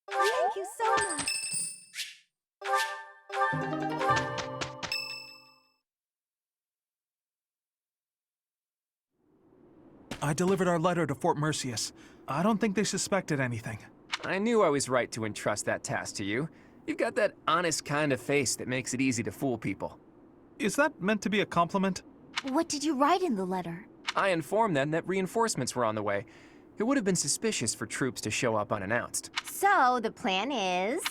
Thank you so much. I delivered our letter to Fort Mercius. I don't think they suspected anything. I knew I was right to entrust that task to you. You've got that honest kind of face that makes it easy to fool people. Is that meant to be a compliment? What did you write in the letter? I informed them that reinforcements were on the way. It would have been suspicious for troops to show up unannounced. So, the plan is...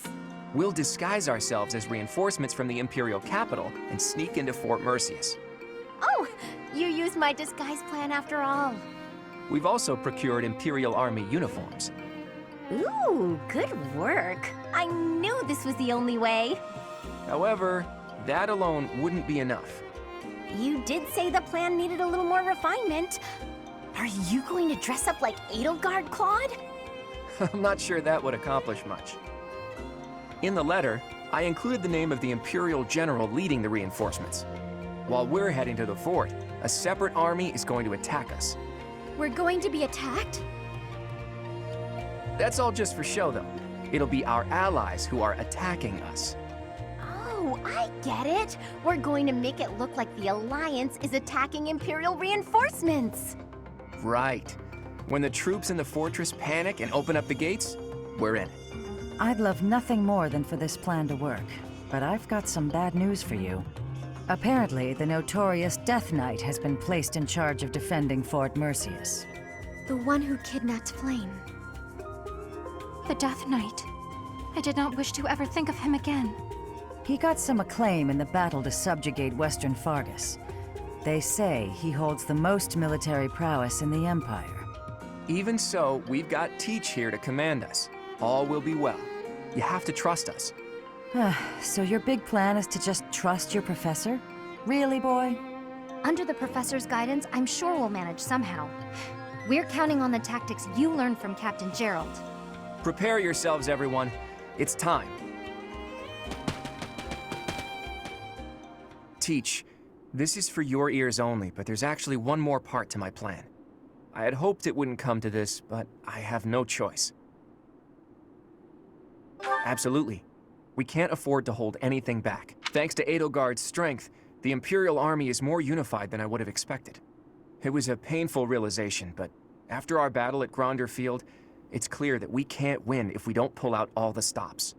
We'll disguise ourselves as reinforcements from the Imperial capital and sneak into Fort Mercius. Oh, you used my disguise plan after all. We've also procured Imperial Army uniforms. Ooh, good work. I knew this was the only way. However, that alone wouldn't be enough. You did say the plan needed a little more refinement. Are you going to dress up like Edelgard, Claude? I'm not sure that would accomplish much. In the letter, I included the name of the Imperial General leading the reinforcements. While we're heading to the fort, a separate army is going to attack us. We're going to be attacked? That's all just for show, though. It'll be our allies who are attacking us. Oh, I get it. We're going to make it look like the Alliance is attacking Imperial reinforcements. Right. When the troops in the fortress panic and open up the gates, we're in. I'd love nothing more than for this plan to work, but I've got some bad news for you. Apparently, the notorious Death Knight has been placed in charge of defending Fort Mercius. The one who kidnapped Flame. The Death Knight. I did not wish to ever think of him again. He got some acclaim in the battle to subjugate Western Fargus. They say he holds the most military prowess in the Empire. Even so, we've got Teach here to command us. All will be well. You have to trust us. So your big plan is to just trust your professor? Really, boy? Under the professor's guidance, I'm sure we'll manage somehow. We're counting on the tactics you learned from Captain Gerald. Prepare yourselves, everyone. It's time. Teach, this is for your ears only, but there's actually one more part to my plan. I had hoped it wouldn't come to this, but I have no choice. Absolutely. We can't afford to hold anything back. Thanks to Edelgard's strength, the Imperial Army is more unified than I would have expected. It was a painful realization, but after our battle at Gronder Field, it's clear that we can't win if we don't pull out all the stops.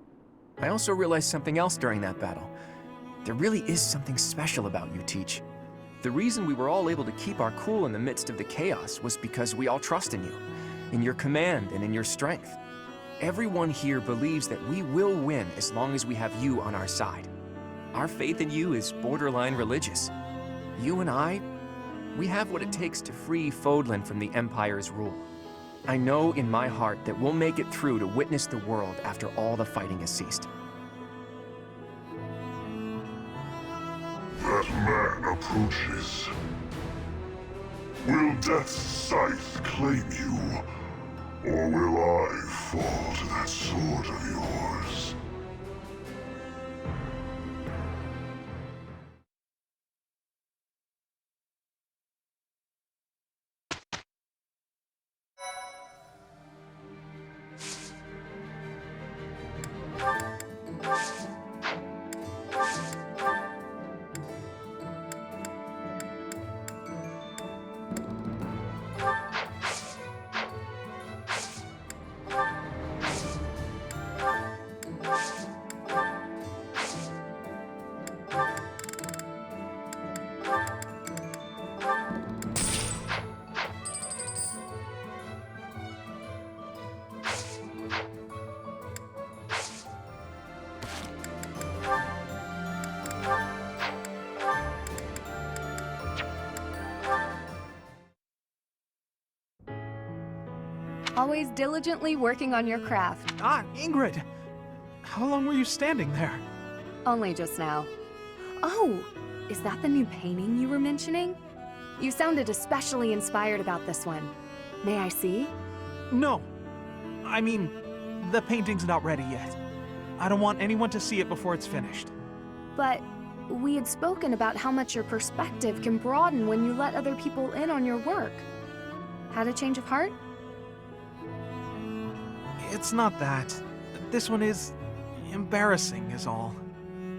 I also realized something else during that battle. There really is something special about you, Teach. The reason we were all able to keep our cool in the midst of the chaos was because we all trust in you, in your command and in your strength. Everyone here believes that we will win as long as we have you on our side. Our faith in you is borderline religious. You and I, we have what it takes to free Fodlan from the Empire's rule. I know in my heart that we'll make it through to witness the world after all the fighting has ceased. That man approaches. Will Death's scythe claim you? Or will I fall to that sword of yours? Always diligently working on your craft. Ah, Ingrid! How long were you standing there? Only just now. Oh, is that the new painting you were mentioning? You sounded especially inspired about this one. May I see? No. I mean, the painting's not ready yet. I don't want anyone to see it before it's finished. But We had spoken about how much your perspective can broaden when you let other people in on your work. Had a change of heart? It's not that. This one is embarrassing, is all.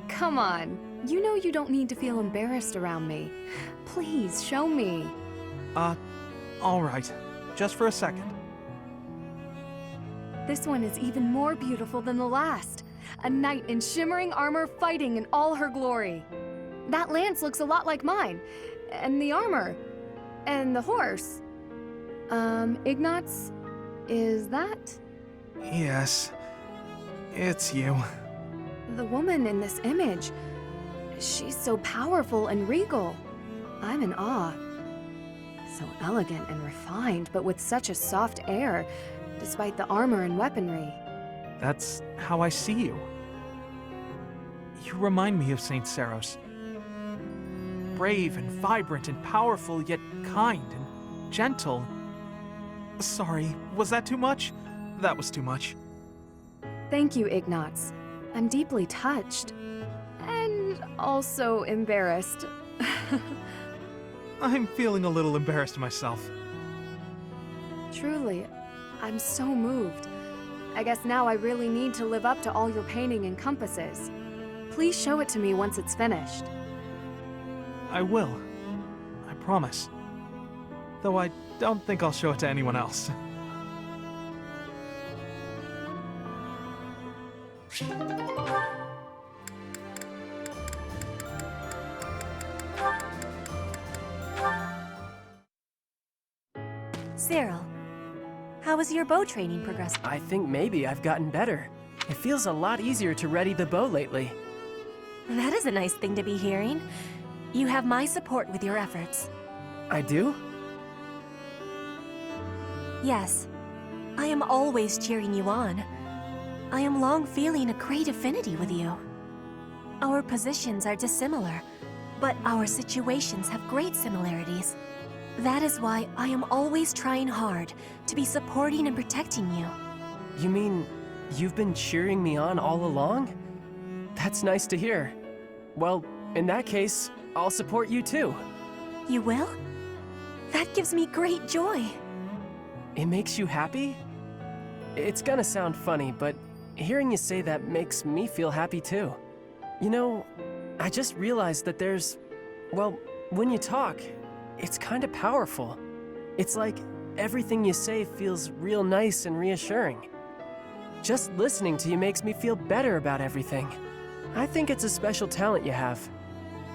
Come on. You know you don't need to feel embarrassed around me. Please, show me. All right. Just for a second. This one is even more beautiful than the last. A knight in shimmering armor fighting in all her glory. That lance looks a lot like mine. And the armor. And the horse. Ignatz? Is that? Yes. It's you. The woman in this image. She's so powerful and regal. I'm in awe. So elegant and refined, but with such a soft air, despite the armor and weaponry. That's how I see you. You remind me of Saint Saros. Brave and vibrant and powerful, yet kind and gentle. Sorry, was that too much? That was too much. Thank you, Ignatz. I'm deeply touched. And also embarrassed. I'm feeling a little embarrassed myself. Truly, I'm so moved. I guess now I really need to live up to all your painting encompasses. Please show it to me once it's finished. I will. I promise. Though I don't think I'll show it to anyone else. Cyril, how is your bow training progressing? I think maybe I've gotten better. It feels a lot easier to ready the bow lately. That is a nice thing to be hearing. You have my support with your efforts. I do? Yes, I am always cheering you on. I am long feeling a great affinity with you. Our positions are dissimilar, but our situations have great similarities. That is why I am always trying hard to be supporting and protecting you. You mean you've been cheering me on all along? That's nice to hear. Well, in that case, I'll support you too. You will? That gives me great joy. It makes you happy? It's gonna sound funny, but hearing you say that makes me feel happy too. You know, I just realized that well, when you talk, it's kind of powerful. It's like everything you say feels real nice and reassuring. Just listening to you makes me feel better about everything. I think it's a special talent you have.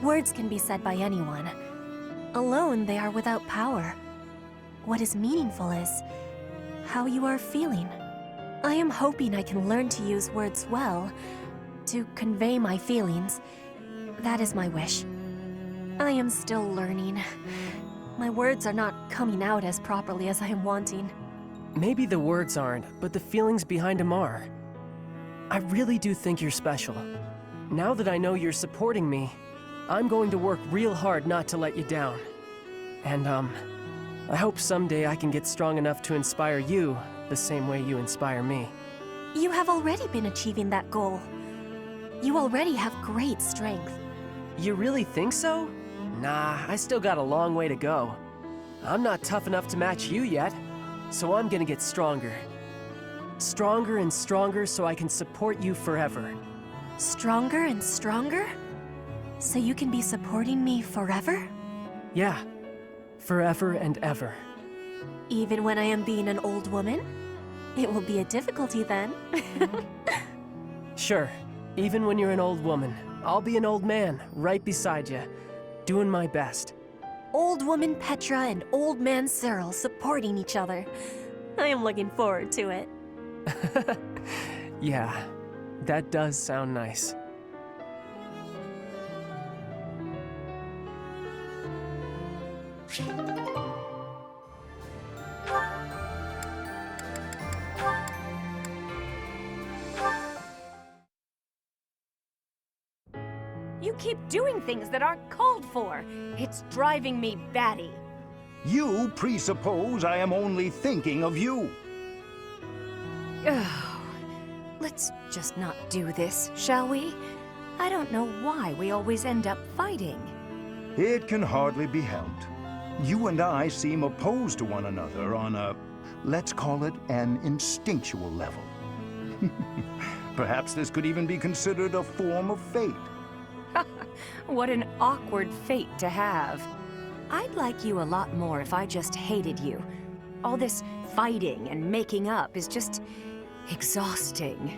Words can be said by anyone. Alone, they are without power. What is meaningful is how you are feeling. I am hoping I can learn to use words well, to convey my feelings. That is my wish. I am still learning. My words are not coming out as properly as I am wanting. Maybe the words aren't, but the feelings behind them are. I really do think you're special. Now that I know you're supporting me, I'm going to work real hard not to let you down. And, I hope someday I can get strong enough to inspire you the same way you inspire me. You have already been achieving that goal. You already have great strength. You really think so? Nah, I still got a long way to go. I'm not tough enough to match you yet, so I'm gonna get stronger. Stronger and stronger so I can support you forever. Stronger and stronger? So you can be supporting me forever? Yeah, forever and ever. Even when I am being an old woman? It will be a difficulty then. Sure, even when you're an old woman, I'll be an old man right beside you, doing my best. Old woman Petra and old man Cyril supporting each other. I am looking forward to it. Yeah, that does sound nice. You keep doing things that aren't called for. It's driving me batty. You presuppose I am only thinking of you. Oh, let's just not do this, shall we? I don't know why we always end up fighting. It can hardly be helped. You and I seem opposed to one another on a, let's call it, an instinctual level. Perhaps this could even be considered a form of fate. What an awkward fate to have. I'd like you a lot more if I just hated you. All this fighting and making up is just exhausting.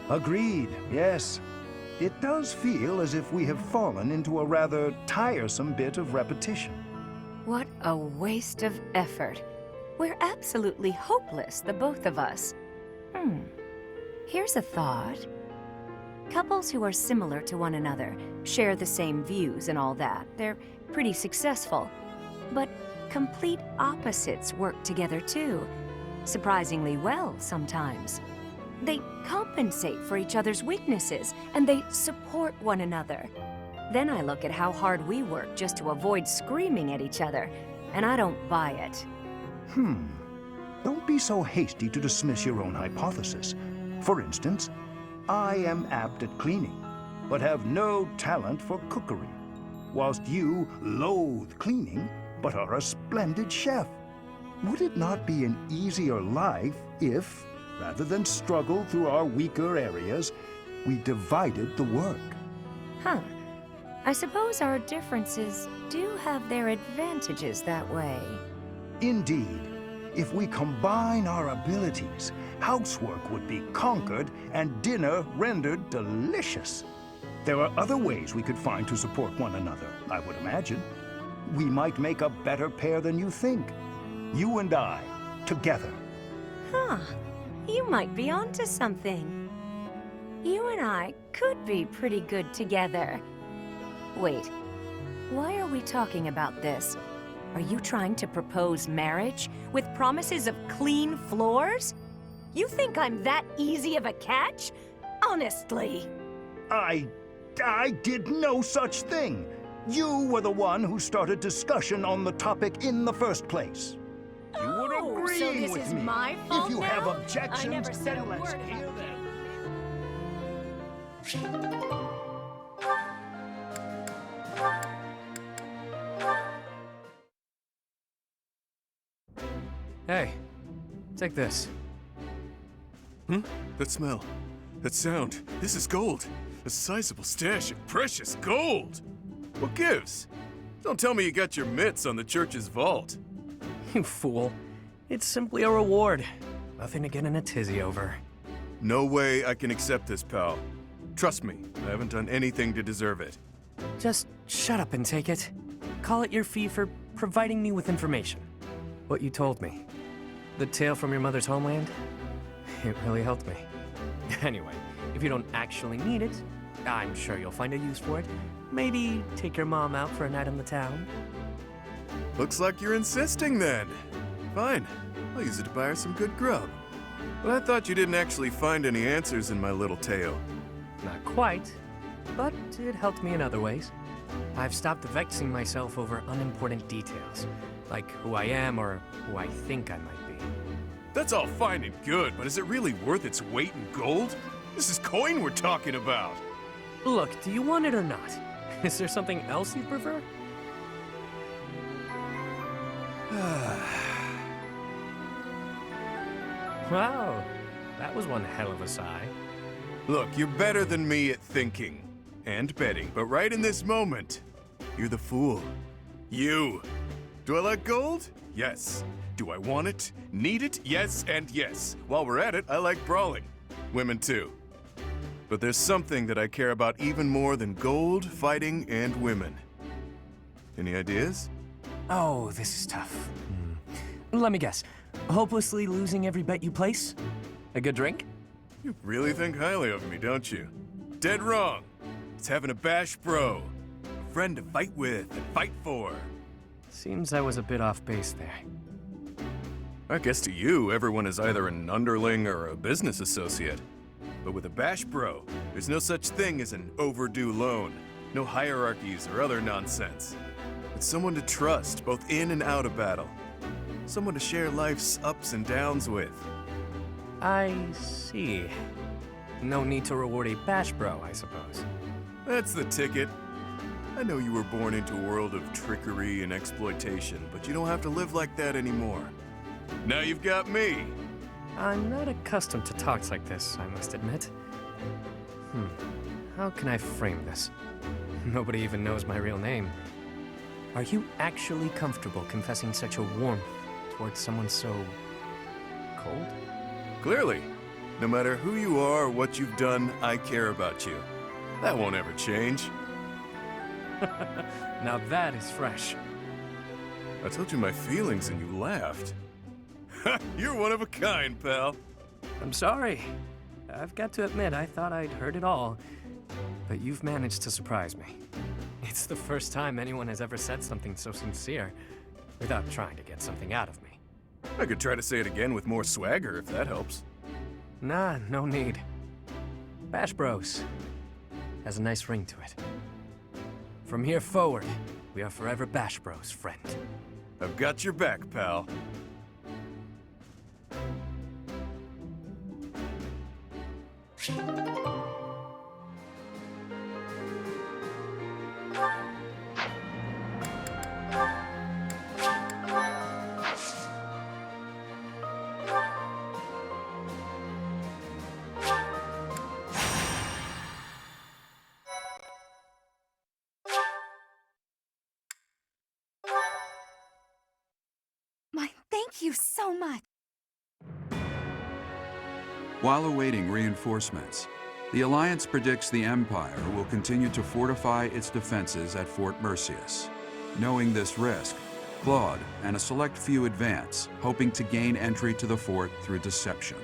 Agreed, yes. It does feel as if we have fallen into a rather tiresome bit of repetition. What a waste of effort. We're absolutely hopeless, the both of us. Here's a thought. Couples who are similar to one another, share the same views and all that, they're pretty successful. But complete opposites work together too. Surprisingly well sometimes. They compensate for each other's weaknesses, and they support one another. Then I look at how hard we work just to avoid screaming at each other, and I don't buy it. Don't be so hasty to dismiss your own hypothesis. For instance, I am apt at cleaning, but have no talent for cookery, whilst you loathe cleaning, but are a splendid chef. Would it not be an easier life if, rather than struggle through our weaker areas, we divided the work? I suppose our differences do have their advantages that way. Indeed. If we combine our abilities, housework would be conquered and dinner rendered delicious. There are other ways we could find to support one another, I would imagine. We might make a better pair than you think. You and I, together. You might be onto something. You and I could be pretty good together. Wait, why are we talking about this? Are you trying to propose marriage with promises of clean floors? You think I'm that easy of a catch? Honestly. I did no such thing. You were the one who started discussion on the topic in the first place. You were agreeing so this with is me. my fault If you now? have objections, I never said then a let's word hear them. Hey, take this. That smell. That sound. This is gold. A sizable stash of precious gold. What gives? Don't tell me you got your mitts on the church's vault. You fool. It's simply a reward. Nothing to get in a tizzy over. No way I can accept this, pal. Trust me, I haven't done anything to deserve it. Just shut up and take it. Call it your fee for providing me with information. What you told me. The tale from your mother's homeland? It really helped me. Anyway, if you don't actually need it, I'm sure you'll find a use for it. Maybe take your mom out for a night in the town. Looks like you're insisting then. Fine, I'll use it to buy her some good grub. But I thought you didn't actually find any answers in my little tale. Not quite, but it helped me in other ways. I've stopped vexing myself over unimportant details, like who I am or who I think I might be. That's all fine and good, but is it really worth its weight in gold? This is coin we're talking about. Look, do you want it or not? Is there something else you prefer? Wow, that was one hell of a sigh. Look, you're better than me at thinking and betting, but right in this moment, you're the fool. You. Do I like gold? Yes. Do I want it? Need it? Yes and yes. While we're at it, I like brawling. Women too. But there's something that I care about even more than gold, fighting, and women. Any ideas? Oh, this is tough. Let me guess. Hopelessly losing every bet you place? A good drink? You really think highly of me, don't you? Dead wrong. It's having a bash bro. A friend to fight with and fight for. Seems I was a bit off base there. I guess to you, everyone is either an underling or a business associate. But with a bash bro, there's no such thing as an overdue loan. No hierarchies or other nonsense. It's someone to trust, both in and out of battle. Someone to share life's ups and downs with. I see. No need to reward a bash bro, I suppose. That's the ticket. I know you were born into a world of trickery and exploitation, but you don't have to live like that anymore. Now you've got me. I'm not accustomed to talks like this, I must admit. How can I frame this? Nobody even knows my real name. Are you actually comfortable confessing such a warmth towards someone so... cold? Clearly. No matter who you are or what you've done, I care about you. That won't ever change. Now that is fresh. I told you my feelings and you laughed. You're one of a kind, pal. I'm sorry. I've got to admit, I thought I'd heard it all. But you've managed to surprise me. It's the first time anyone has ever said something so sincere without trying to get something out of me. I could try to say it again with more swagger if that helps. Nah, no need. Bash Bros has a nice ring to it. From here forward, we are forever Bash Bros, friend. I've got your back, pal. Thank you so much. While awaiting reinforcements, the Alliance predicts the Empire will continue to fortify its defenses at Fort Mercius. Knowing this risk, Claude and a select few advance, hoping to gain entry to the fort through deception.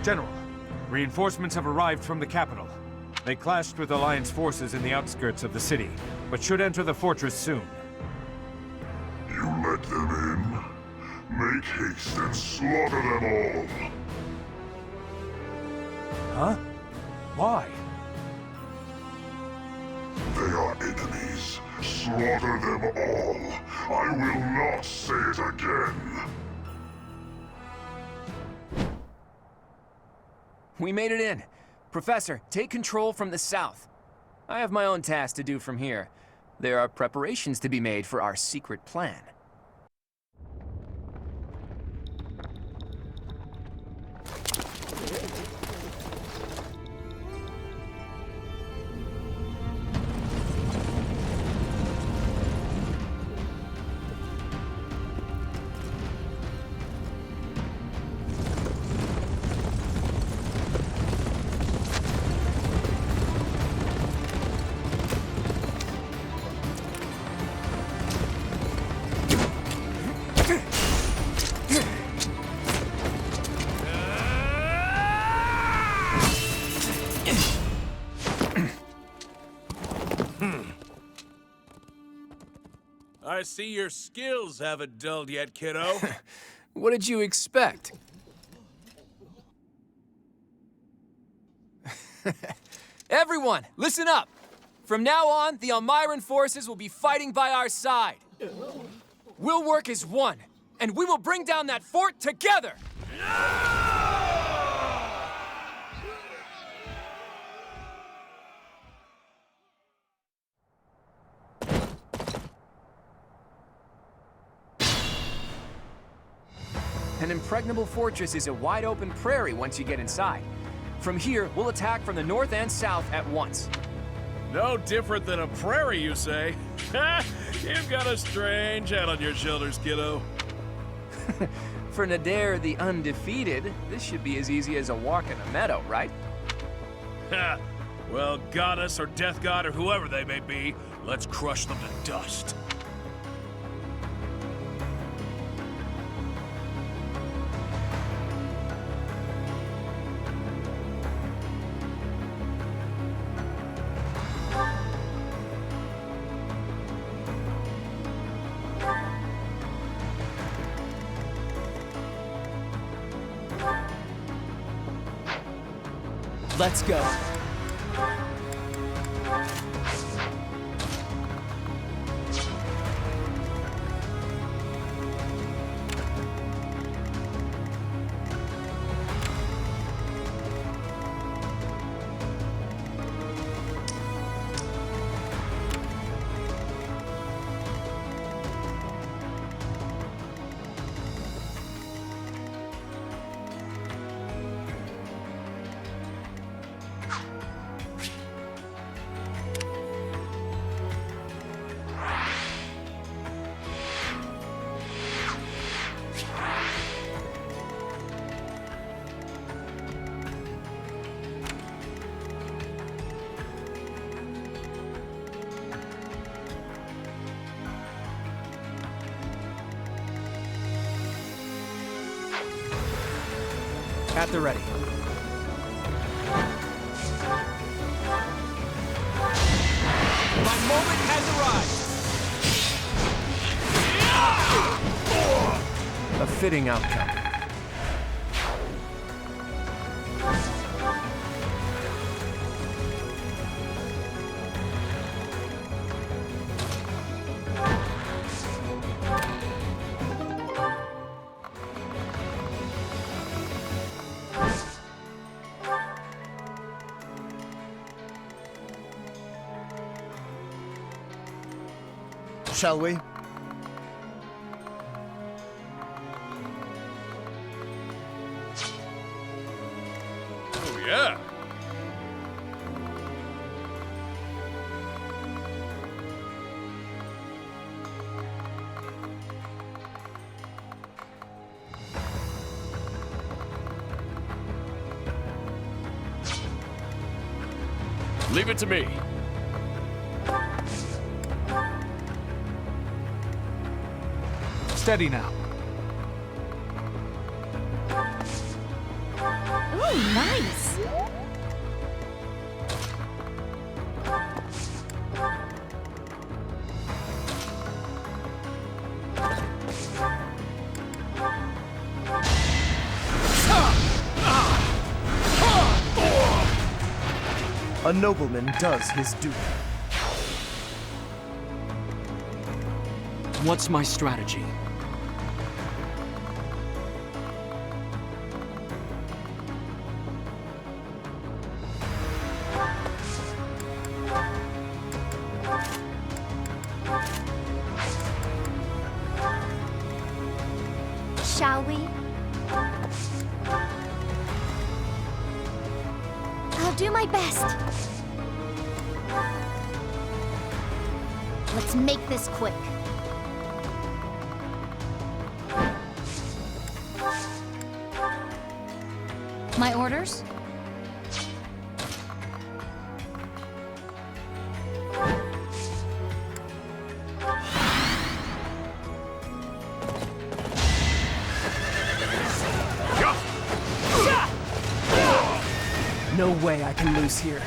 General, reinforcements have arrived from the capital. They clashed with Alliance forces in the outskirts of the city, but should enter the fortress soon. You let them in? Make haste and slaughter them all! Huh? Why? They are enemies. Slaughter them all. I will not say it again. We made it in. Professor, take control from the south. I have my own task to do from here. There are preparations to be made for our secret plan. I see your skills haven't dulled yet, kiddo. What did you expect? Everyone, listen up! From now on, the Almiran forces will be fighting by our side. We'll work as one, and we will bring down that fort together! An impregnable fortress is a wide-open prairie once you get inside. From here, we'll attack from the north and south at once. No different than a prairie, you say? You've got a strange head on your shoulders, kiddo. For Nadir the Undefeated, this should be as easy as a walk in a meadow, right? Ha! Well, goddess or death god or whoever they may be, let's crush them to dust. Let's go. At the ready. My moment has arrived! A fitting outcome. Shall we? Oh, yeah. Leave it to me. Steady now. Oh, nice! A nobleman does his duty. What's my strategy? Shall we? I'll do my best. Let's make this quick. My orders? No way I can lose here.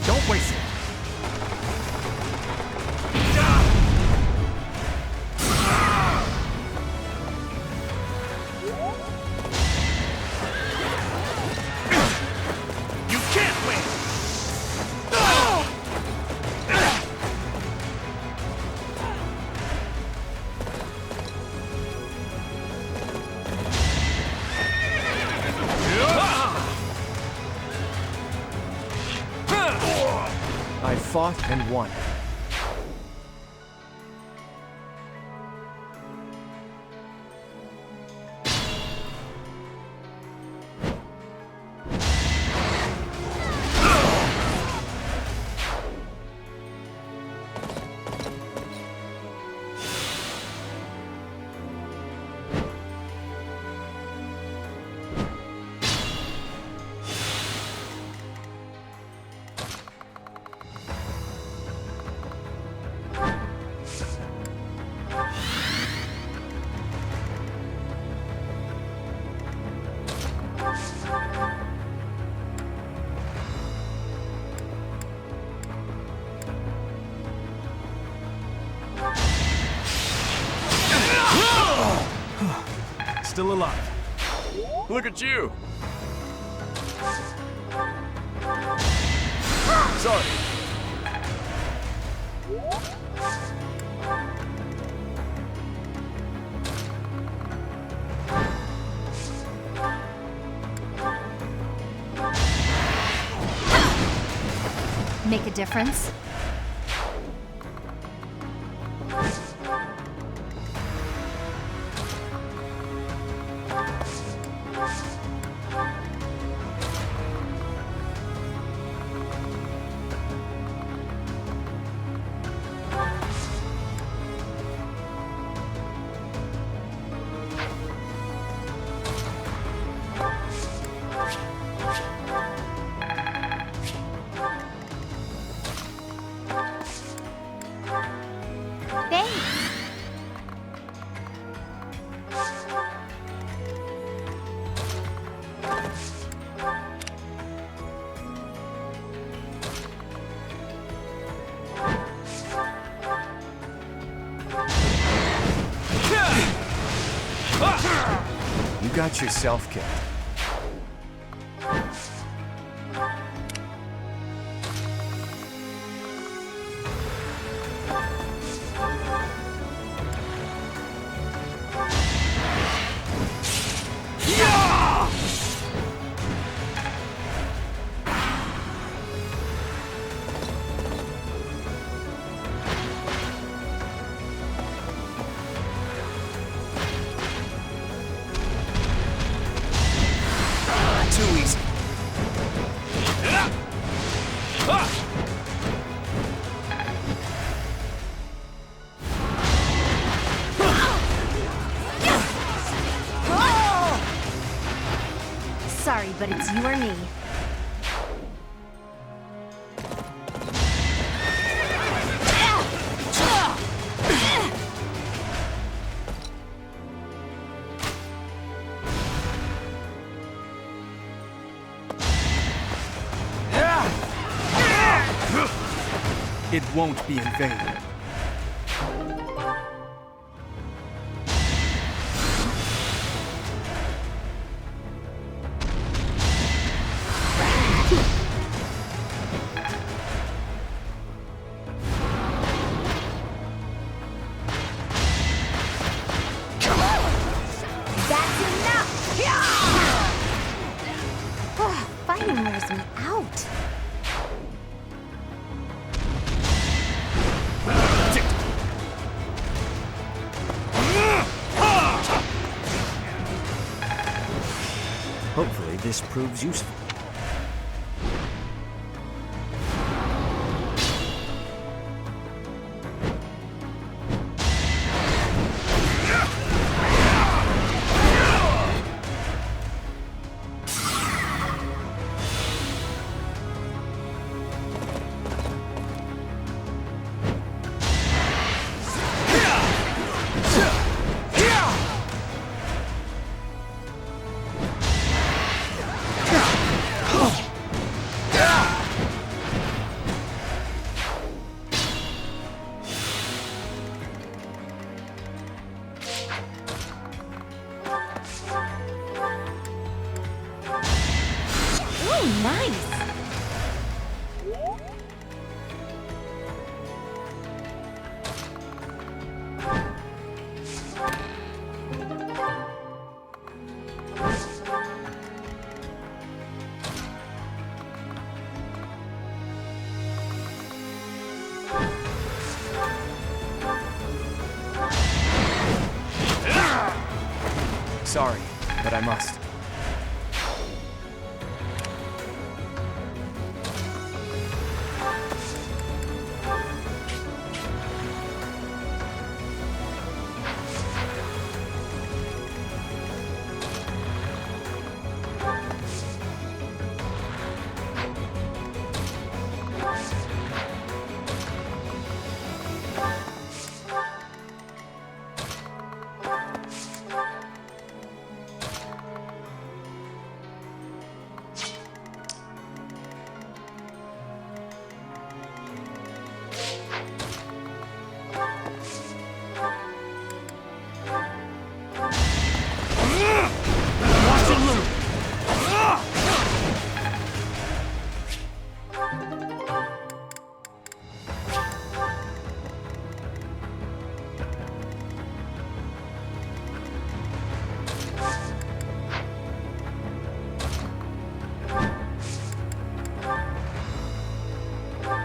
Don't waste it. You can't win! I fought and won. Still alive. Look at you! Sorry. Make a difference? You got yourself killed. Too easy. Sorry, but it's you or me. won't be in vain. That's enough! Fighting wears me out. Hopefully this proves useful. Ooh, nice! Sorry, but I must.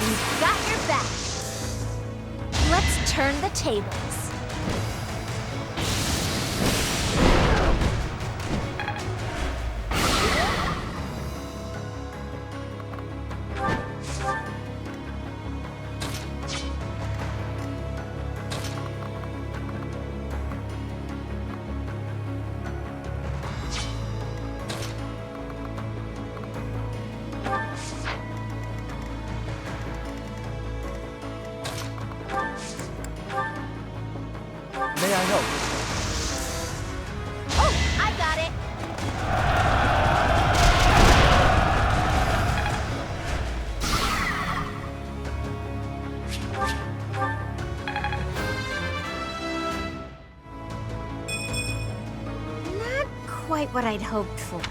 We've got your back. Let's turn the tables. May I help? Oh, I got it. Not quite what I'd hoped for.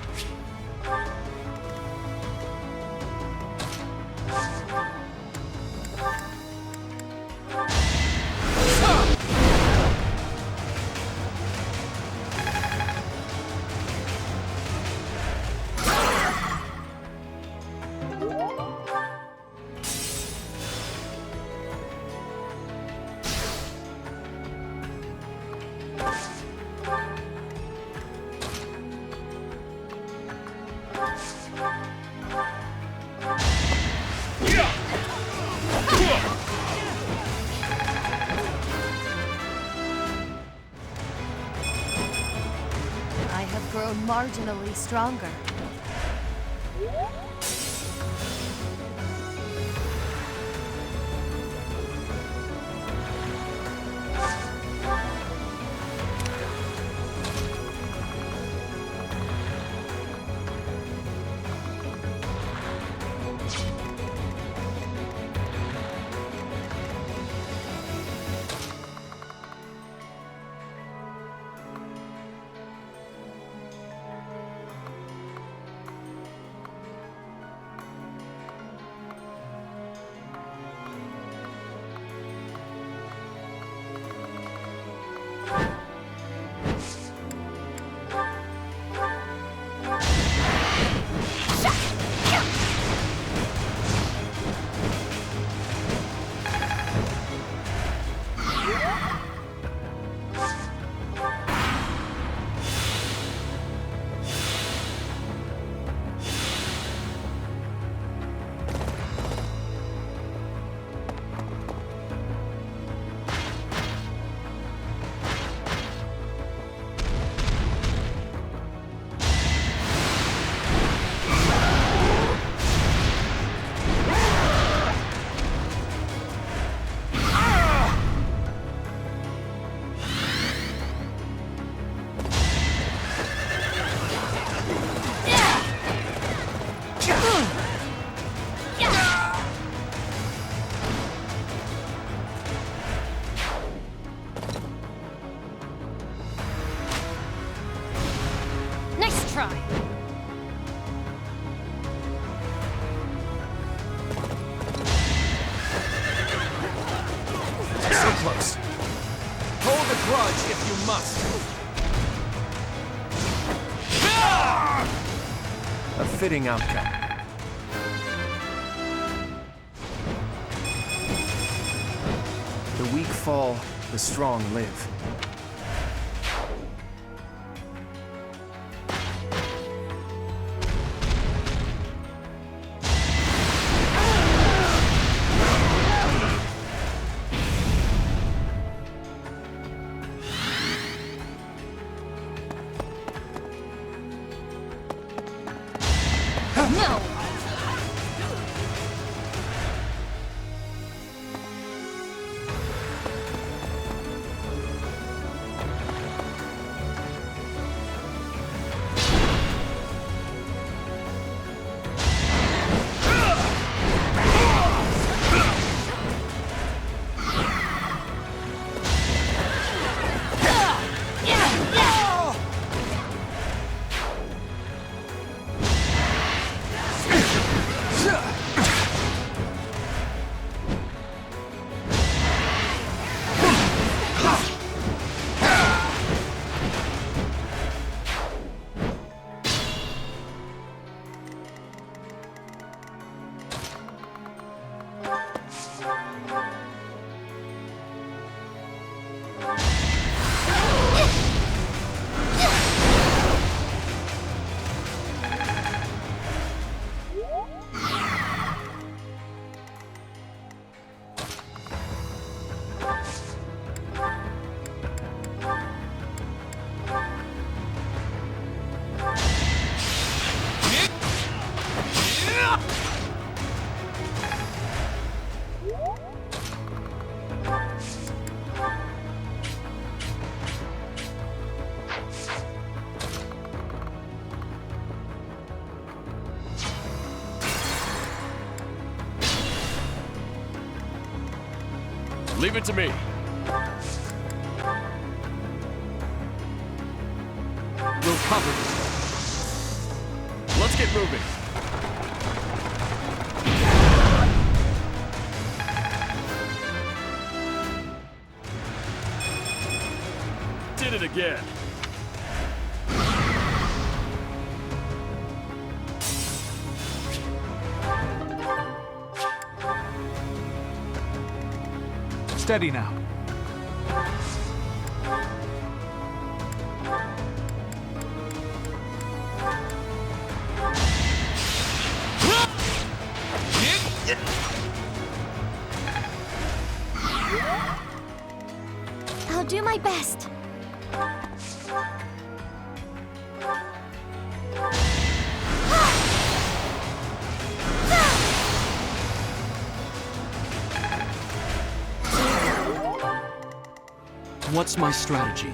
I have grown marginally stronger. Nice try. So close. Hold a grudge if you must. A fitting outcome. The weak fall, the strong live. No! Leave it to me. We'll cover this. Let's get moving. Did it again. Steady now. I'll do my best. What's my strategy?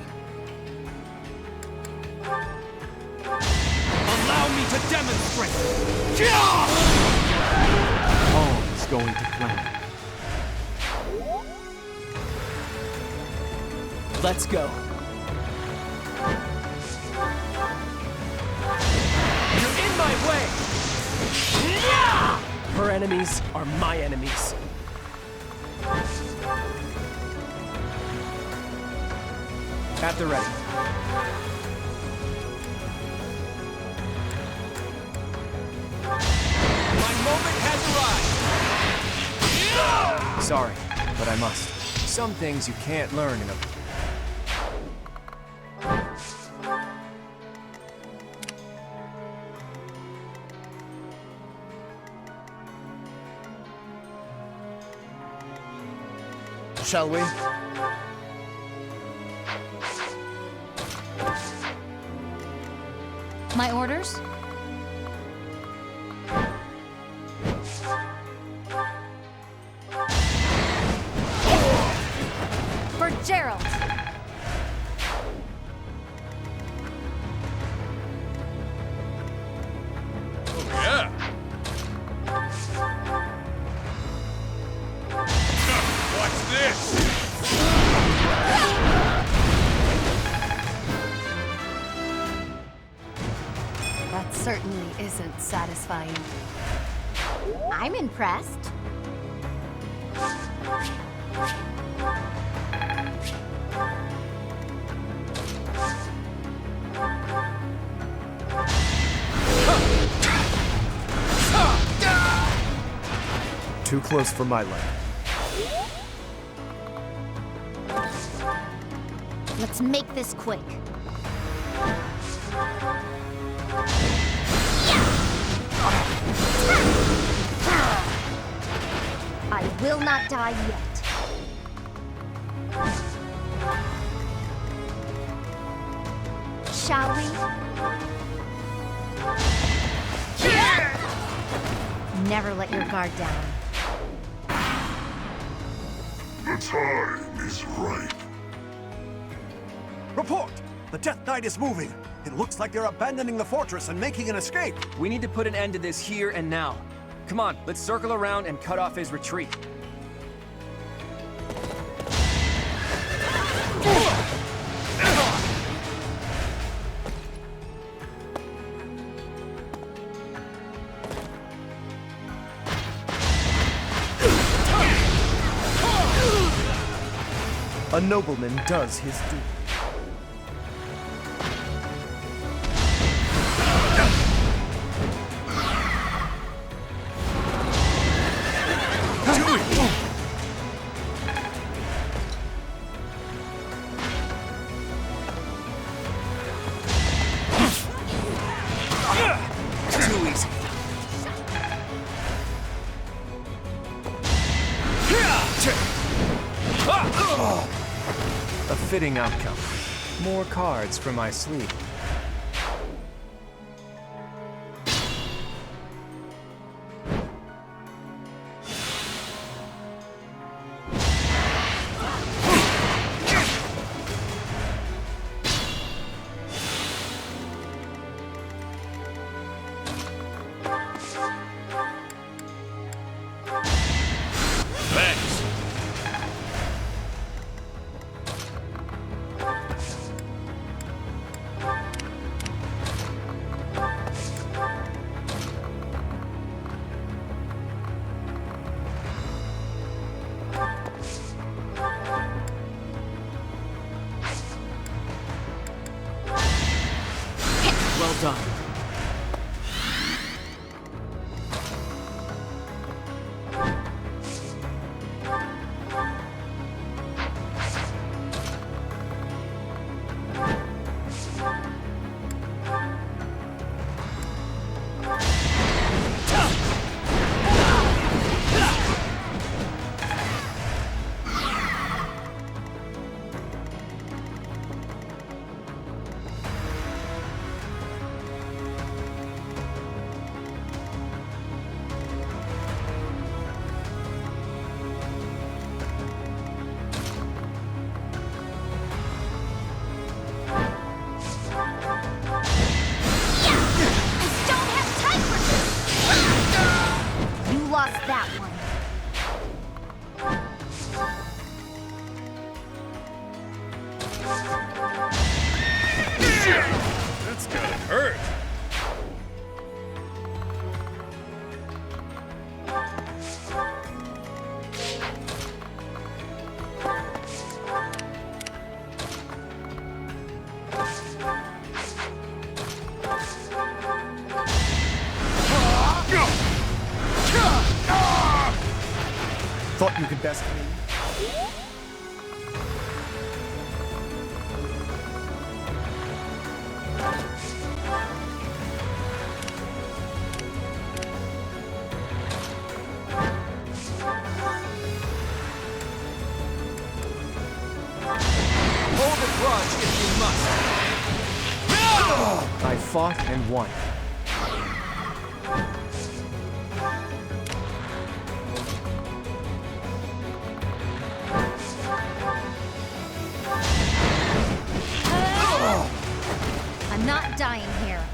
Allow me to demonstrate! All is going to plan. Let's go. You're in my way! Her enemies are my enemies. At the ready. My moment has arrived! Sorry, but I must. Some things you can't learn in a... Shall we? My orders? For Gerald! Oh, yeah. What's this? That certainly isn't satisfying. I'm impressed. Too close for my liking. Let's make this quick. I will not die yet. Shall we? Never let your guard down. The time is ripe. Report! The Death Knight is moving. It looks like they're abandoning the fortress and making an escape. We need to put an end to this here and now. Come on, let's circle around and cut off his retreat. A nobleman does his duty. A fitting outcome. More cards from my sleeve. Thanks. Well done. Thought you could best me. Hold the grudge if you must. I fought and won. I'm not dying here.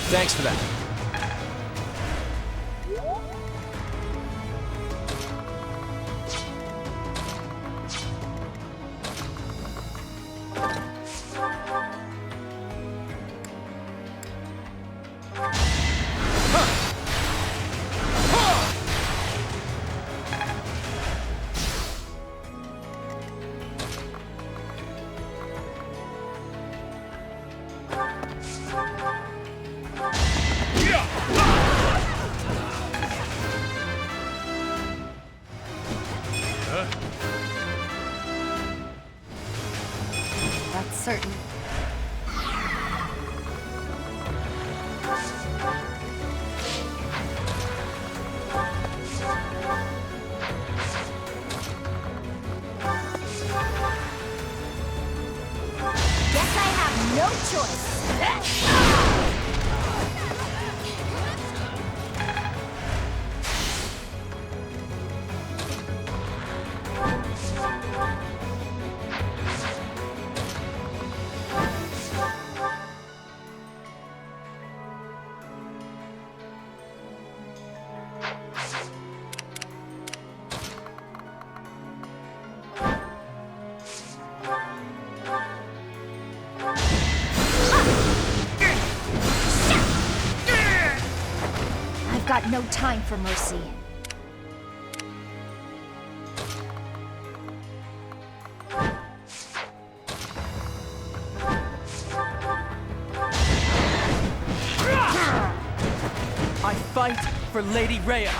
Thanks for that. That's certain. Guess I have no choice. I've got no time for mercy. I fight for Lady Rhea.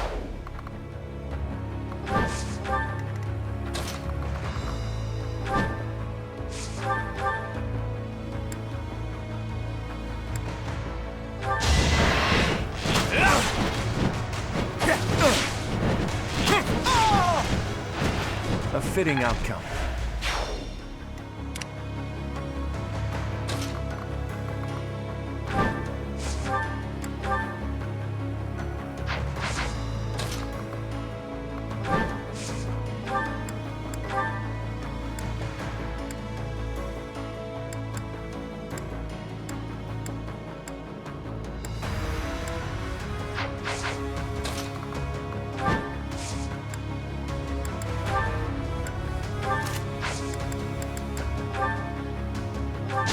A fitting outcome.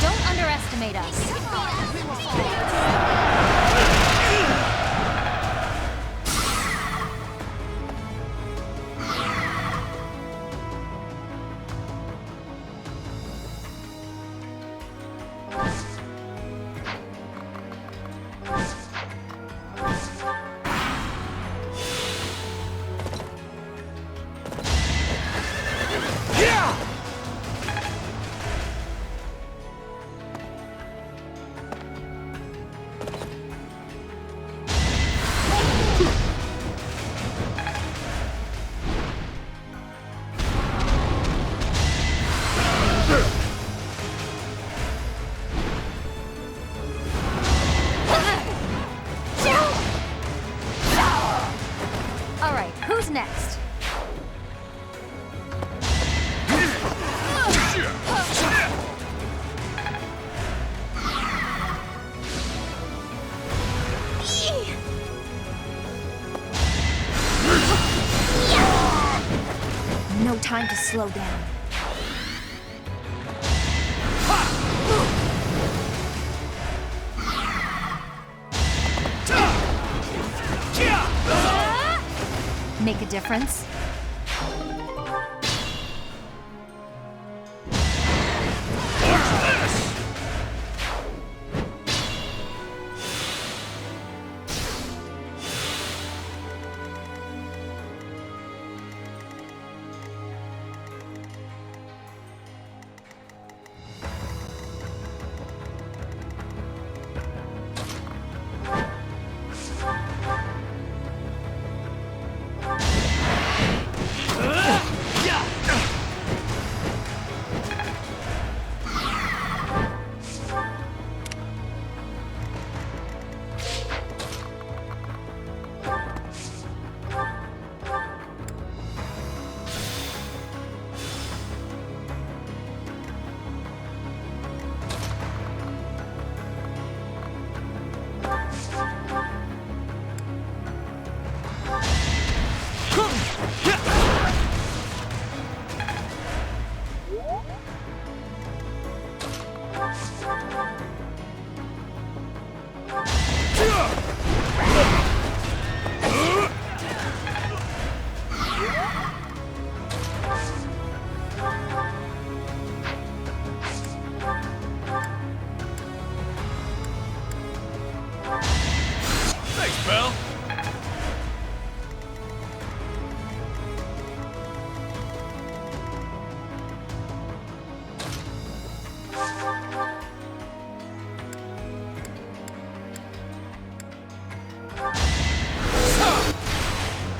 Don't underestimate us. next? No time to slow down. Make a difference? Thanks, pal.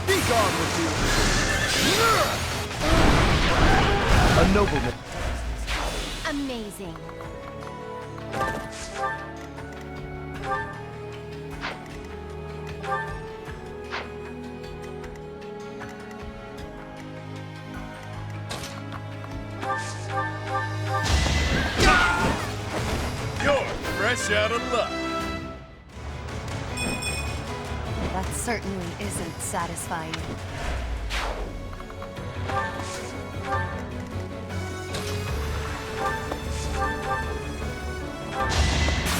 Be gone with you! A nobleman. Amazing. You're fresh out of luck. That certainly isn't satisfying.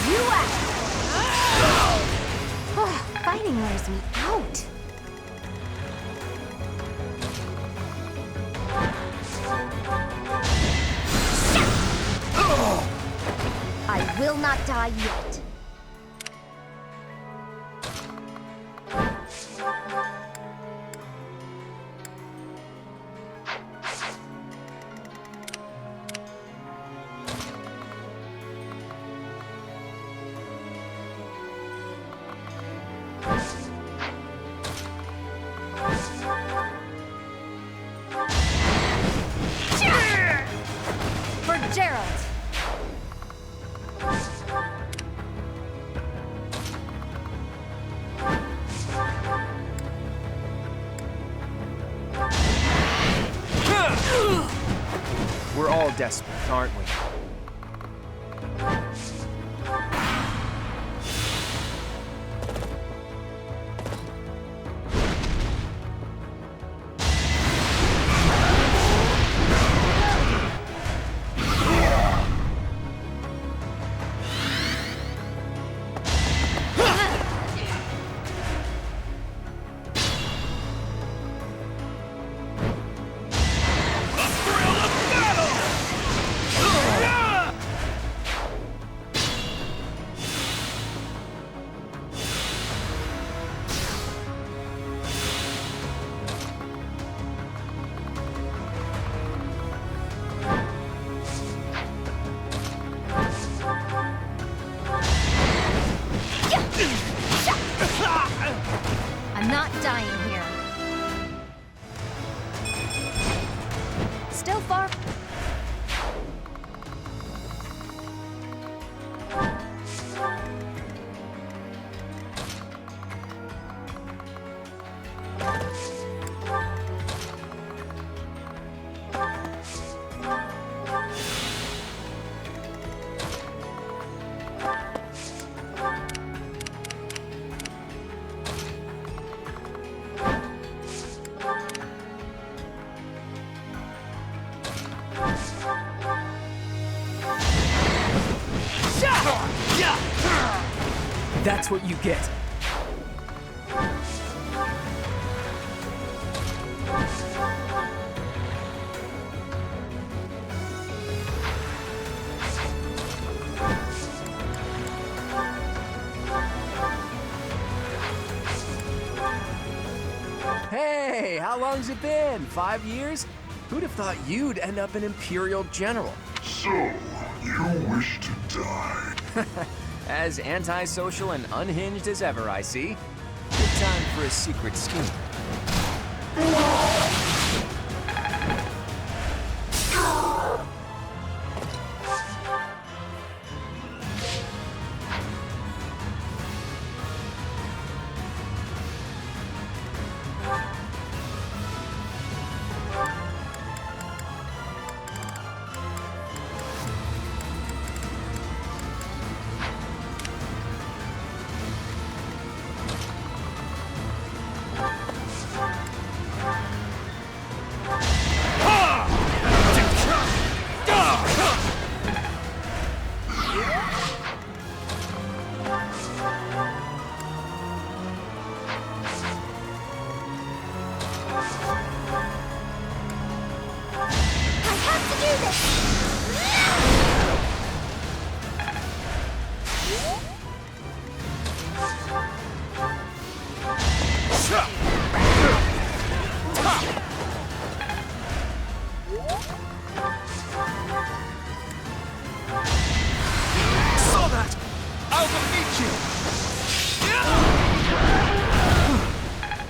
You Fighting wears me out. I will not die yet. For Gerald. We're all desperate, aren't we? That's what you get. Hey, how long's it been? 5 years? Who'd have thought you'd end up an Imperial General? So, you wish to die? As antisocial and unhinged as ever, I see. Good time for a secret scheme.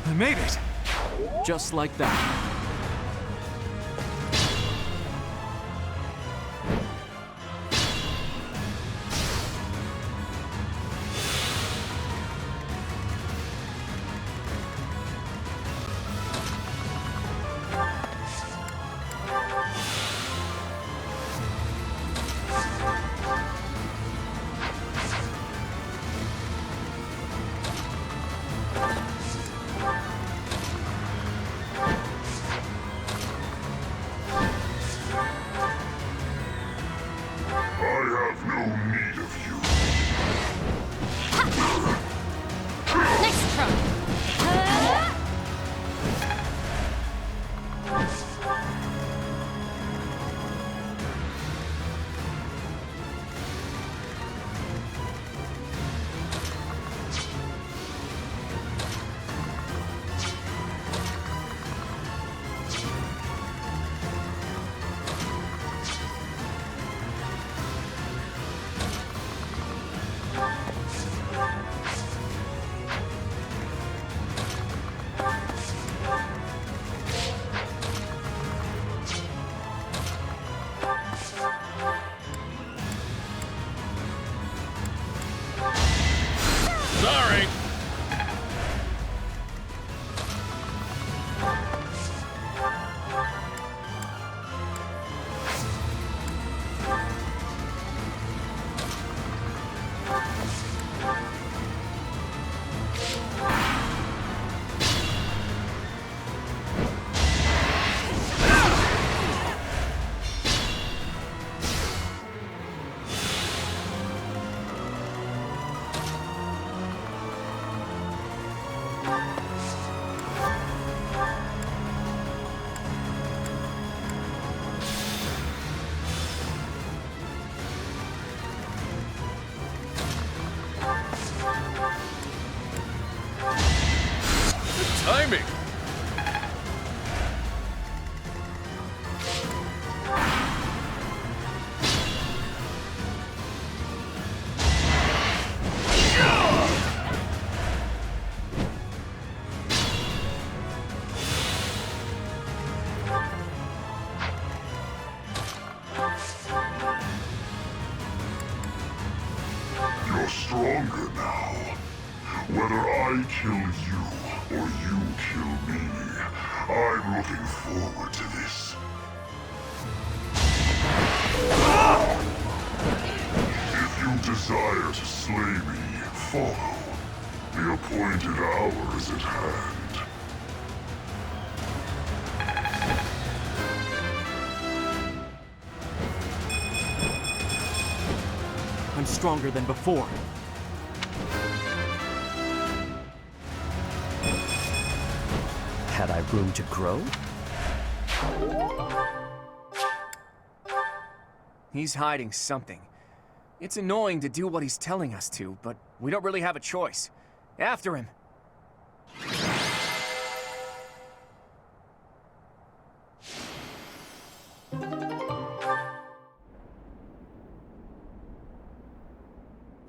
I made it! Just like that. Sorry! Timing! You're stronger now. Whether I kill you or you kill me, I'm looking forward to this. If you desire to slay me, follow. The appointed hour is at hand. I'm stronger than before. Had I room to grow? He's hiding something. It's annoying to do what he's telling us to, but we don't really have a choice. After him.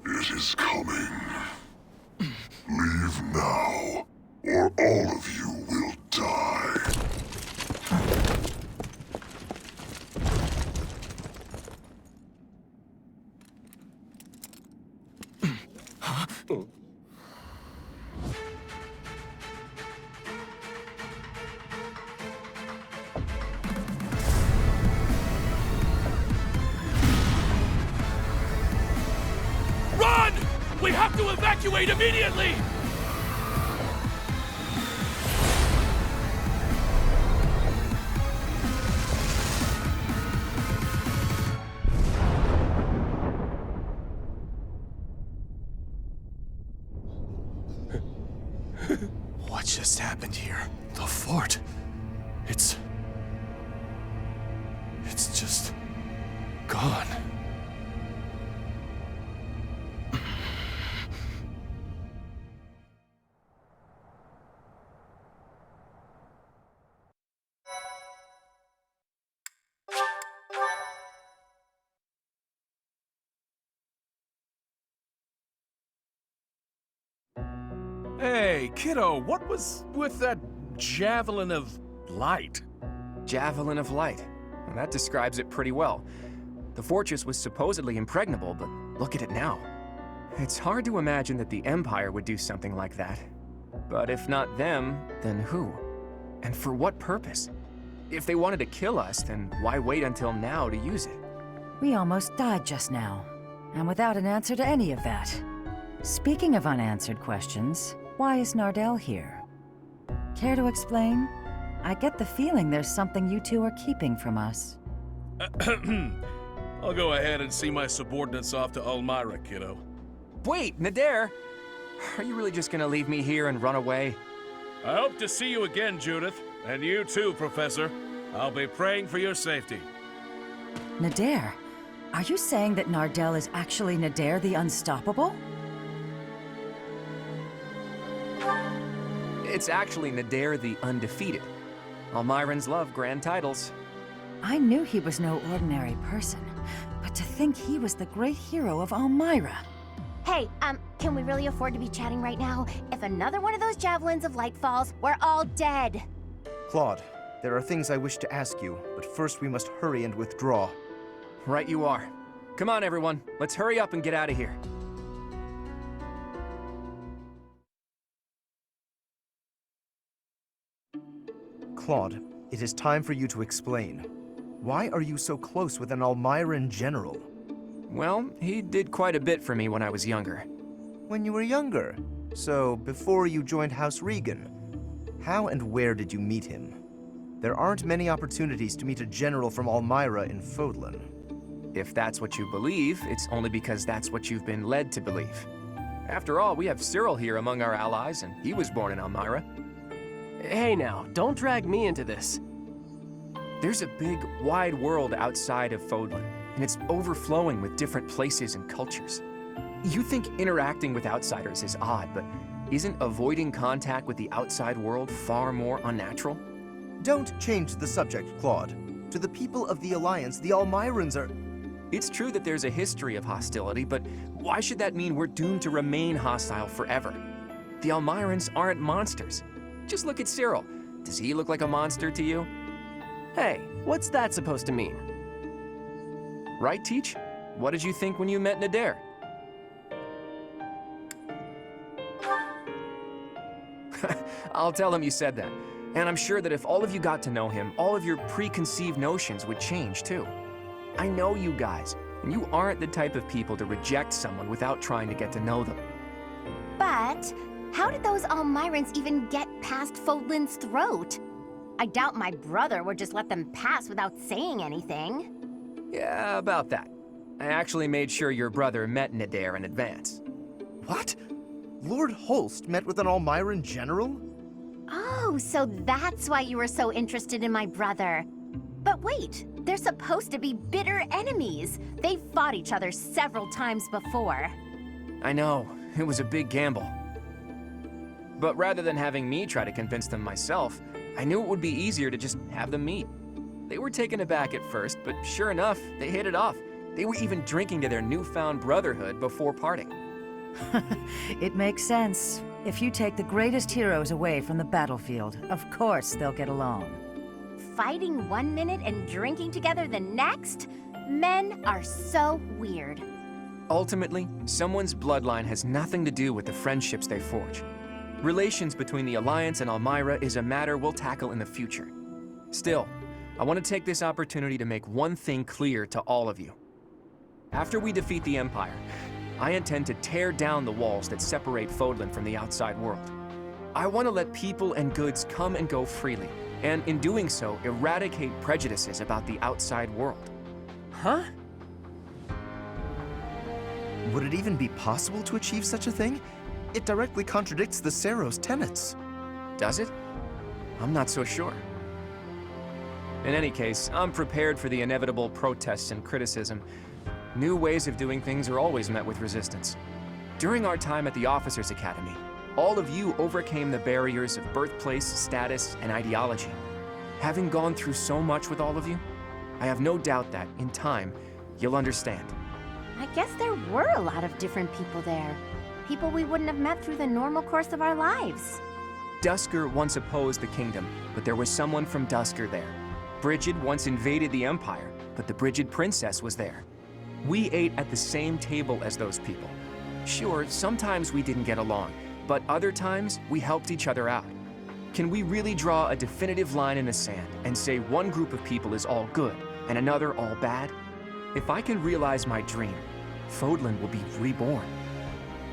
It is coming. Leave now, or all of you will die. Run! We have to evacuate immediately! What just happened here? The fort. It's just gone. Hey, kiddo, what was with that javelin of light? Javelin of light. Well, that describes it pretty well. The fortress was supposedly impregnable, but look at it now. It's hard to imagine that the Empire would do something like that. But if not them, then who? And for what purpose? If they wanted to kill us, then why wait until now to use it? We almost died just now, and without an answer to any of that. Speaking of unanswered questions, why is Nardell here? Care to explain? I get the feeling there's something you two are keeping from us. I'll go ahead and see my subordinates off to Elmira, kiddo. Wait, Nadir! Are you really just gonna leave me here and run away? I hope to see you again, Judith. And you too, Professor. I'll be praying for your safety. Nadir, are you saying that Nardell is actually Nadir the Unstoppable? It's actually Nadir the Undefeated. Almirans love grand titles. I knew he was no ordinary person, but to think he was the great hero of Almira. Hey, can we really afford to be chatting right now? If another one of those javelins of light falls, we're all dead. Claude, there are things I wish to ask you, but first we must hurry and withdraw. Right you are. Come on, everyone. Let's hurry up and get out of here. Claude, it is time for you to explain. Why are you so close with an Almiran general? Well, he did quite a bit for me when I was younger. When you were younger? So, before you joined House Regan. How and where did you meet him? There aren't many opportunities to meet a general from Almira in Fodlan. If that's what you believe, it's only because that's what you've been led to believe. After all, we have Cyril here among our allies, and he was born in Almira. Hey now, don't drag me into this. There's a big, wide world outside of Fodlan, and it's overflowing with different places and cultures. You think interacting with outsiders is odd, but isn't avoiding contact with the outside world far more unnatural? Don't change the subject, Claude. To the people of the Alliance, the Almirans are... It's true that there's a history of hostility, but why should that mean we're doomed to remain hostile forever? The Almirans aren't monsters. Just look at Cyril. Does he look like a monster to you? Hey, what's that supposed to mean? Right, Teach? What did you think when you met Nadir? I'll tell him you said that. And I'm sure that if all of you got to know him, all of your preconceived notions would change too. I know you guys, and you aren't the type of people to reject someone without trying to get to know them. But how did those Almirans even get past Fodlan's throat? I doubt my brother would just let them pass without saying anything. Yeah, about that. I actually made sure your brother met Nadir in advance. What? Lord Holst met with an Almiran general? Oh, so that's why you were so interested in my brother. But wait, they're supposed to be bitter enemies. They've fought each other several times before. I know, it was a big gamble. But rather than having me try to convince them myself, I knew it would be easier to just have them meet. They were taken aback at first, but sure enough, they hit it off. They were even drinking to their newfound brotherhood before parting. It makes sense. If you take the greatest heroes away from the battlefield, of course they'll get along. Fighting one minute and drinking together the next? Men are so weird. Ultimately, someone's bloodline has nothing to do with the friendships they forge. Relations between the Alliance and Elmyra is a matter we'll tackle in the future. Still, I want to take this opportunity to make one thing clear to all of you. After we defeat the Empire, I intend to tear down the walls that separate Fodlan from the outside world. I want to let people and goods come and go freely, and in doing so, eradicate prejudices about the outside world. Huh? Would it even be possible to achieve such a thing? It directly contradicts the Seros' tenets. Does it? I'm not so sure. In any case, I'm prepared for the inevitable protests and criticism. New ways of doing things are always met with resistance. During our time at the Officers' Academy, all of you overcame the barriers of birthplace, status, and ideology. Having gone through so much with all of you, I have no doubt that, in time, you'll understand. I guess there were a lot of different people there. People we wouldn't have met through the normal course of our lives. Duscur once opposed the kingdom, but there was someone from Duscur there. Brigid once invaded the Empire, but the Brigid princess was there. We ate at the same table as those people. Sure, sometimes we didn't get along, but other times we helped each other out. Can we really draw a definitive line in the sand and say one group of people is all good and another all bad? If I can realize my dream, Fodlan will be reborn.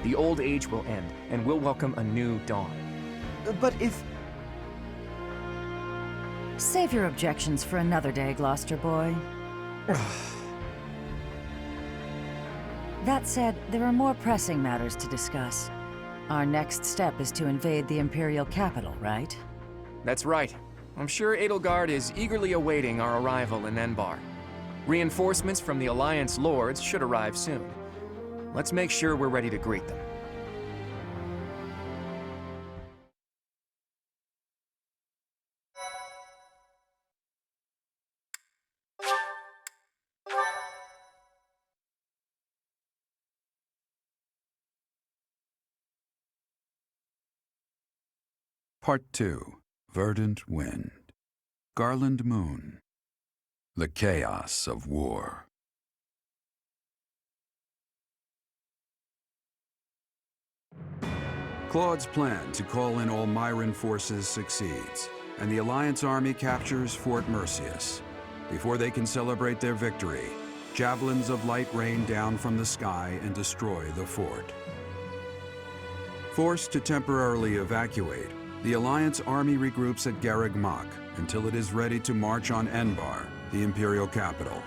The old age will end, and we'll welcome a new dawn. But if... Save your objections for another day, Gloucester boy. That said, there are more pressing matters to discuss. Our next step is to invade the Imperial capital, right? That's right. I'm sure Edelgard is eagerly awaiting our arrival in Enbar. Reinforcements from the Alliance Lords should arrive soon. Let's make sure we're ready to greet them. Part 2. Verdant Wind. Garland Moon. The Chaos of War. Claude's plan to call in Almiran forces succeeds, and the Alliance army captures Fort Mercius. Before they can celebrate their victory, javelins of light rain down from the sky and destroy the fort. Forced to temporarily evacuate, the Alliance army regroups at Garreg Mach until it is ready to march on Enbar, the Imperial capital.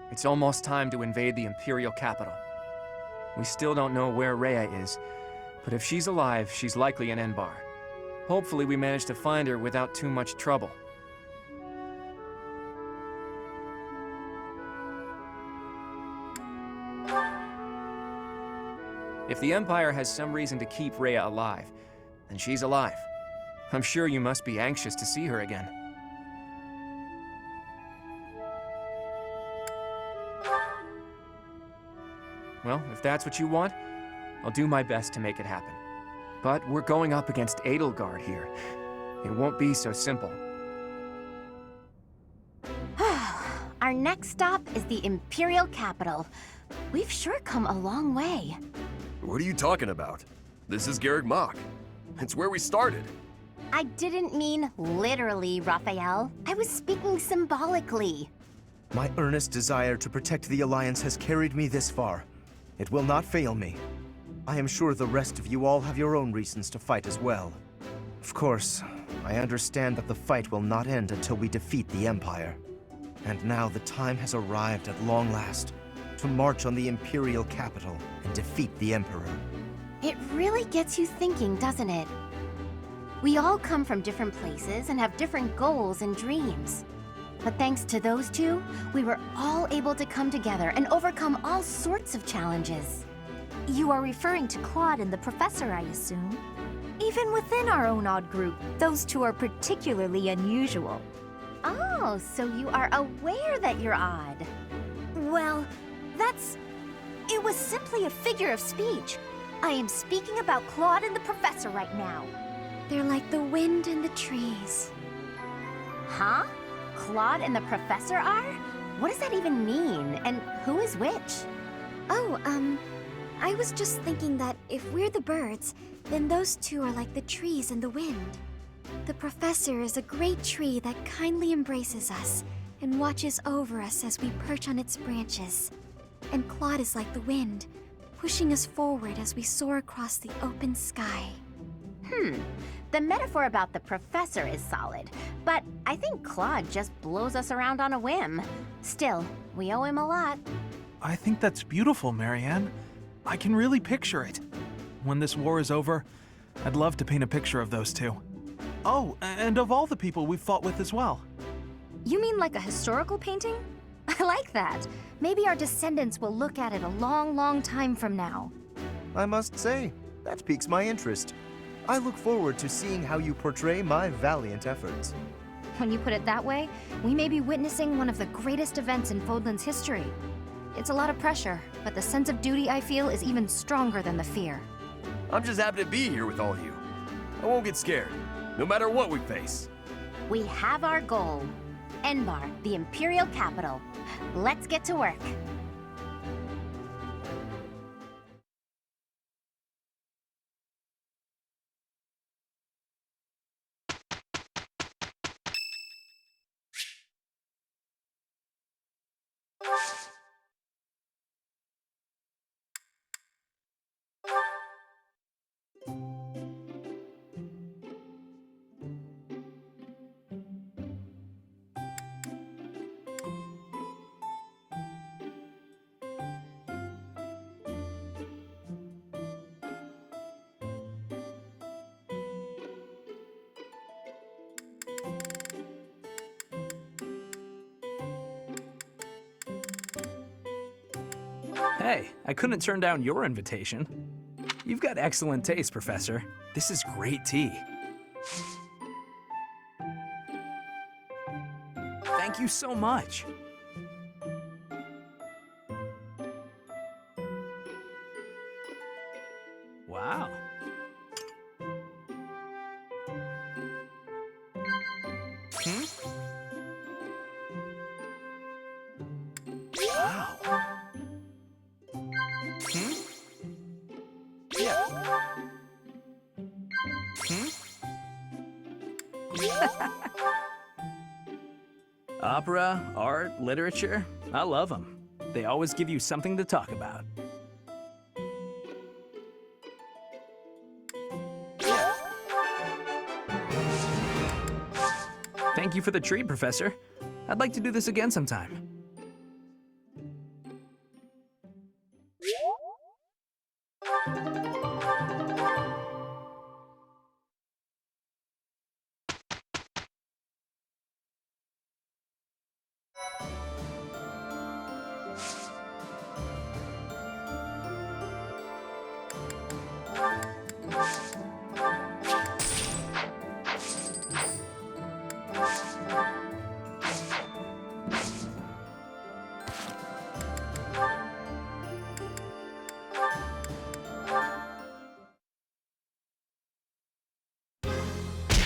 It's almost time to invade the Imperial capital. We still don't know where Rhea is, but if she's alive, she's likely in Enbar. Hopefully we manage to find her without too much trouble. If the Empire has some reason to keep Rhea alive, then she's alive. I'm sure you must be anxious to see her again. Well, if that's what you want, I'll do my best to make it happen. But we're going up against Edelgard here. It won't be so simple. Our next stop is the Imperial capital. We've sure come a long way. What are you talking about? This is Garrick Mach. It's where we started. I didn't mean literally, Raphael. I was speaking symbolically. My earnest desire to protect the Alliance has carried me this far. It will not fail me. I am sure the rest of you all have your own reasons to fight as well. Of course, I understand that the fight will not end until we defeat the Empire. And now the time has arrived at long last to march on the Imperial capital and defeat the Emperor. It really gets you thinking, doesn't it? We all come from different places and have different goals and dreams. But thanks to those two, we were all able to come together and overcome all sorts of challenges. You are referring to Claude and the Professor, I assume? Even within our own odd group, those two are particularly unusual. Oh, so you are aware that you're odd. Well, it was simply a figure of speech. I am speaking about Claude and the Professor right now. They're like the wind and the trees. Huh? Claude and the Professor are? What does that even mean? And who is which? Oh, I was just thinking that if we're the birds, then those two are like the trees and the wind. The Professor is a great tree that kindly embraces us and watches over us as we perch on its branches. And Claude is like the wind, pushing us forward as we soar across the open sky. The metaphor about the Professor is solid, but I think Claude just blows us around on a whim. Still, we owe him a lot. I think that's beautiful, Marianne. I can really picture it. When this war is over, I'd love to paint a picture of those two. Oh, and of all the people we've fought with as well. You mean like a historical painting? I like that. Maybe our descendants will look at it a long, long time from now. I must say, that piques my interest. I look forward to seeing how you portray my valiant efforts. When you put it that way, we may be witnessing one of the greatest events in Fodlan's history. It's a lot of pressure, but the sense of duty I feel is even stronger than the fear. I'm just happy to be here with all of you. I won't get scared, no matter what we face. We have our goal. Enbar, the Imperial capital. Let's get to work. Hey, I couldn't turn down your invitation. You've got excellent taste, Professor. This is great tea. Thank you so much. Wow. Wow. Opera, art, literature, I love them. They always give you something to talk about. Thank you for the treat, Professor. I'd like to do this again sometime.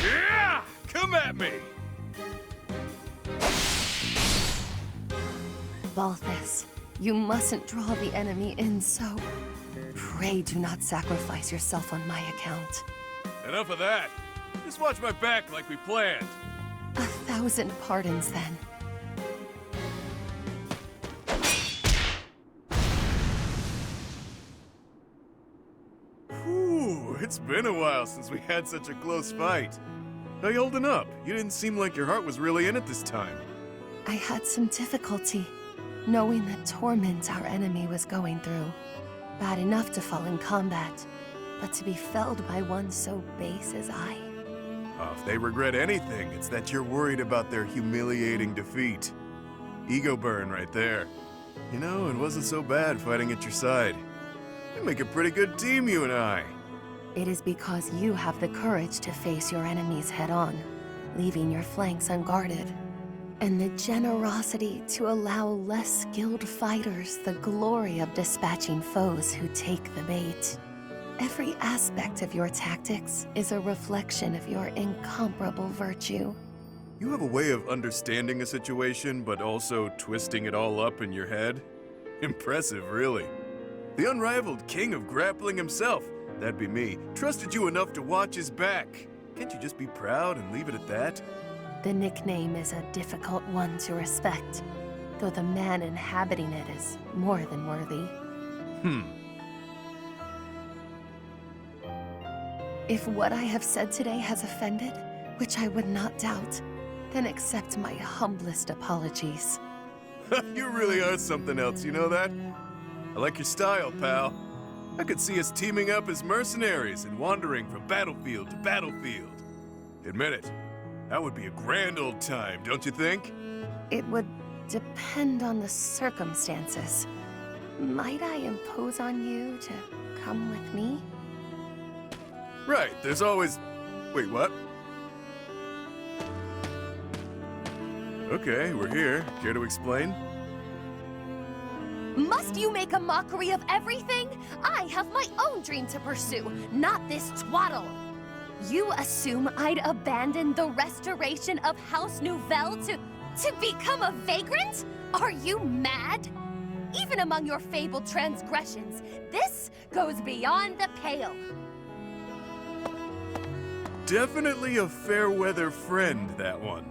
Yeah! Come at me! Balthus, you mustn't draw the enemy in so. Pray do not sacrifice yourself on my account. Enough of that. Just watch my back like we planned. 1,000 pardons, then. Whew, it's been a while since we had such a close fight. How you holding up? You didn't seem like your heart was really in it this time. I had some difficulty knowing the torment our enemy was going through. Bad enough to fall in combat, but to be felled by one so base as I. Oh, if they regret anything, it's that you're worried about their humiliating defeat. Ego burn right there. You know, it wasn't so bad fighting at your side. We make a pretty good team, you and I. It is because you have the courage to face your enemies head-on, leaving your flanks unguarded, and the generosity to allow less skilled fighters the glory of dispatching foes who take the bait. Every aspect of your tactics is a reflection of your incomparable virtue. You have a way of understanding a situation, but also twisting it all up in your head. Impressive, really. The unrivaled king of grappling himself, that'd be me, trusted you enough to watch his back. Can't you just be proud and leave it at that? The nickname is a difficult one to respect, though the man inhabiting it is more than worthy. If what I have said today has offended, which I would not doubt, then accept my humblest apologies. You really are something else, you know that? I like your style, pal. I could see us teaming up as mercenaries and wandering from battlefield to battlefield. Admit it, that would be a grand old time, don't you think? It would depend on the circumstances. Might I impose on you to come with me? Right, there's always... Wait, what? Okay, we're here. Care to explain? Must you make a mockery of everything? I have my own dream to pursue, not this twaddle. You assume I'd abandon the restoration of House Nouvelle to become a vagrant? Are you mad? Even among your fabled transgressions, this goes beyond the pale. Definitely a fair-weather friend, that one.